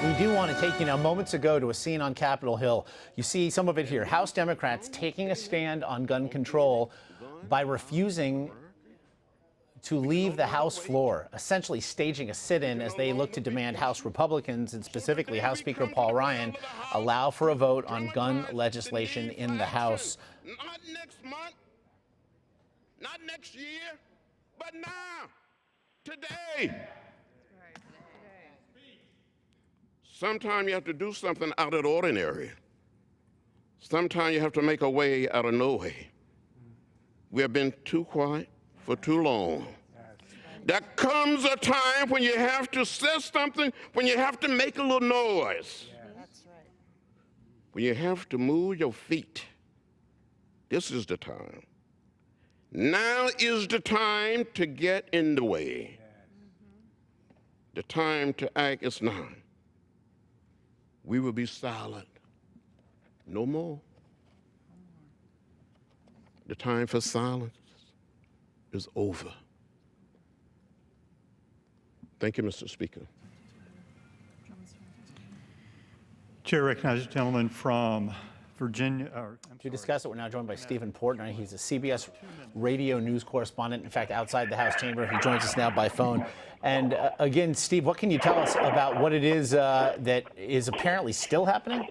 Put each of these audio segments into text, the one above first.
We do want to take you now moments ago to a scene on Capitol Hill. You see some of it here. House Democrats taking a stand on gun control by refusing to leave the House floor, essentially staging a sit-in as they look to demand House Republicans, and specifically House Speaker Paul Ryan, allow for a vote on gun legislation in the House. Not next month, not next year, but now, today. Sometimes you have to do something out of the ordinary. Sometimes you have to make a way out of no way. We have been too quiet for too long. There comes a time when you have to say something, when you have to make a little noise. That's right. When you have to move your feet. This is the time. Now is the time to get in the way. The time to act is now. We will be silent. No more. The time for silence is over. Thank you, Mr. Speaker. Chair recognizes the gentleman from Virginia. To discuss it, we're now joined by Stephen Portnoy. He's a CBS radio news correspondent, in fact, outside the House chamber. He joins us now by phone. And again, Steve, what can you tell us about what it is that is apparently still happening?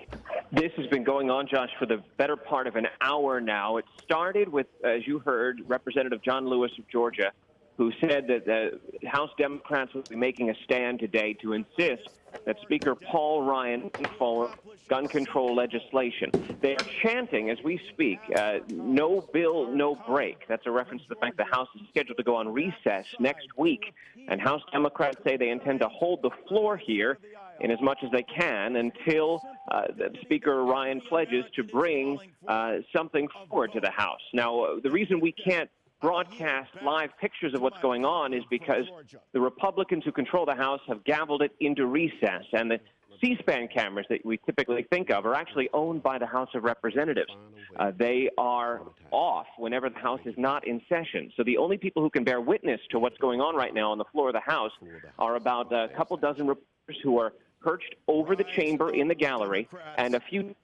This has been going on, Josh, for the better part of an hour now. It started with, as you heard, Representative John Lewis of Georgia, who said that the House Democrats will be making a stand today to insist that Speaker Paul Ryan put forward gun control legislation. They are chanting as we speak, no bill, no break. That's a reference to the fact the House is scheduled to go on recess next week. And House Democrats say they intend to hold the floor here in as much as they can until Speaker Ryan pledges to bring something forward to the House. Now, the reason we can't broadcast live pictures of what's going on is because the Republicans who control the House have gavelled it into recess, and the C-SPAN cameras that we typically think of are actually owned by the House of Representatives. They are off whenever the House is not in session. So the only people who can bear witness to what's going on right now on the floor of the House are about a couple dozen reporters who are perched over the chamber in the gallery, and a few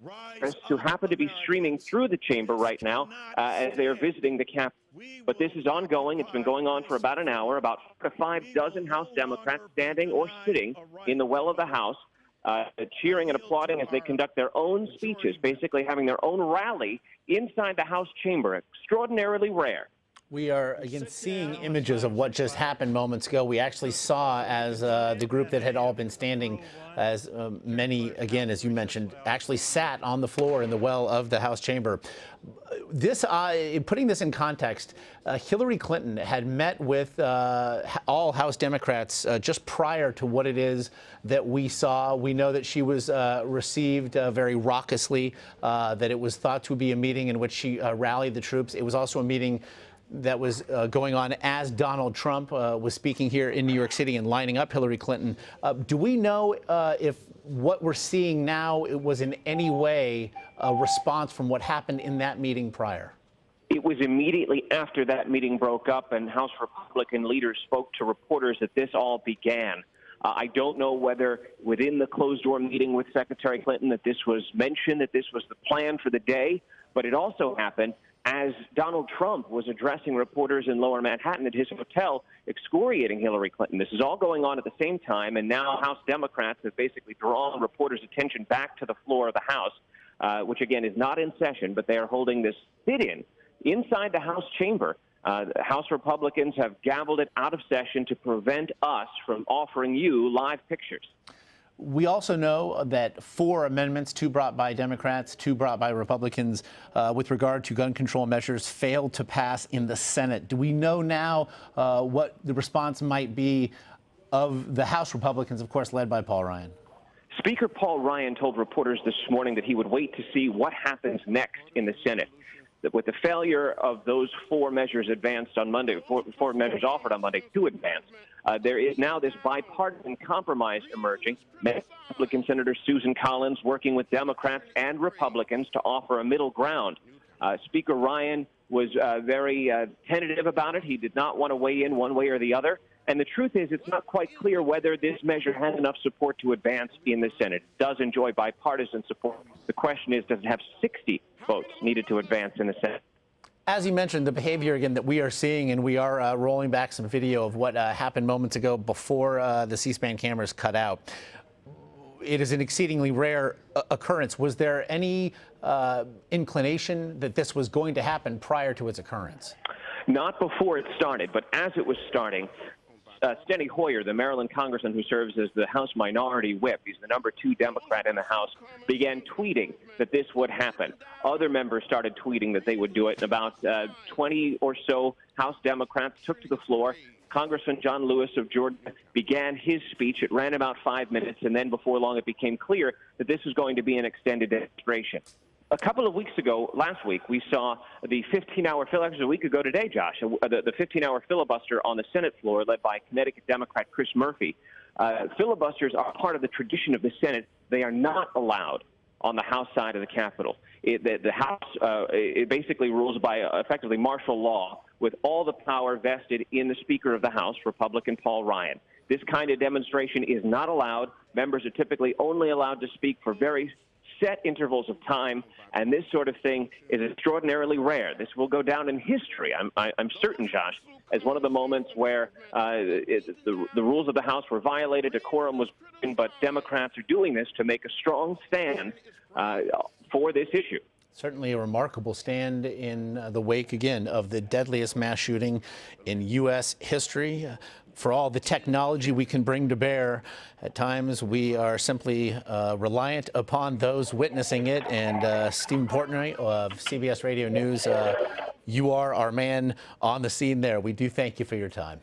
who happen to be streaming through the chamber right now as they are visiting the Capitol. But this is ongoing. It's been going on for about an hour. About 4 to 5 dozen House Democrats standing or sitting in the well of the House, cheering and applauding as they conduct their own speeches, basically having their own rally inside the House chamber. Extraordinarily rare. We are, again, seeing images of what just happened moments ago. We actually saw as the group that had all been standing, as many, again, as you mentioned, actually sat on the floor in the well of the House chamber. This, putting this in context, Hillary Clinton had met with all House Democrats just prior to what it is that we saw. We know that she was received very raucously, that it was thought to be a meeting in which she rallied the troops. It was also a meeting that was going on as Donald Trump was speaking here in New York City and lining up Hillary Clinton. Do we know if what we're seeing now was in any way a response from what happened in that meeting prior? It was immediately after that meeting broke up and House Republican leaders spoke to reporters that this all began. I don't know whether within the closed-door meeting with Secretary Clinton that this was mentioned, that this was the plan for the day, but it also happened as Donald Trump was addressing reporters in Lower Manhattan at his hotel, excoriating Hillary Clinton. This is all going on at the same time, and now House Democrats have basically drawn reporters' attention back to the floor of the House, which, again, is not in session, but they are holding this sit-in inside the House chamber. House Republicans have gavelled it out of session to prevent us from offering you live pictures. We also know that 4 amendments, 2 brought by Democrats, 2 brought by Republicans, with regard to gun control measures, failed to pass in the Senate. Do we know now what the response might be of the House Republicans, of course, led by Paul Ryan? Speaker Paul Ryan told reporters this morning that he would wait to see what happens next in the Senate. That with the failure of those 4 measures advanced on Monday, 4 measures offered on Monday to advance, there is now this bipartisan compromise emerging. Republican Senator Susan Collins working with Democrats and Republicans to offer a middle ground. Speaker Ryan was very tentative about it. He did not want to weigh in one way or the other. And the truth is, it's not quite clear whether this measure has enough support to advance in the Senate. It does enjoy bipartisan support. The question is, does it have 60 votes needed to advance in the Senate? As you mentioned, the behavior again that we are seeing, and we are rolling back some video of what happened moments ago before the C-SPAN cameras cut out. It is an exceedingly rare occurrence. Was there any inclination that this was going to happen prior to its occurrence? Not before it started, but as it was starting, Steny Hoyer, the Maryland congressman who serves as the House Minority Whip, he's the #2 Democrat in the House, began tweeting that this would happen. Other members started tweeting that they would do it, and about 20 or so House Democrats took to the floor. Congressman John Lewis of Georgia began his speech. It ran about 5 minutes, and then before long it became clear that this was going to be an extended demonstration. A couple of weeks ago, last week, we saw the 15-hour actually a week ago today, Josh, the 15-hour filibuster on the Senate floor led by Connecticut Democrat Chris Murphy. Filibusters are part of the tradition of the Senate. They are not allowed on the House side of the Capitol. The House it basically rules by effectively martial law, with all the power vested in the Speaker of the House, Republican Paul Ryan. This kind of demonstration is not allowed. Members are typically only allowed to speak for very set intervals of time, and this sort of thing is extraordinarily rare. This will go down in history, I'm certain, Josh, as one of the moments where the rules of the House were violated, decorum was broken, but Democrats are doing this to make a strong stand for this issue. Certainly a remarkable stand in the wake, again, of the deadliest mass shooting in U.S. history. For all the technology we can bring to bear, at times we are simply reliant upon those witnessing it. And Stephen Portnoy of CBS Radio News, you are our man on the scene there. We do thank you for your time.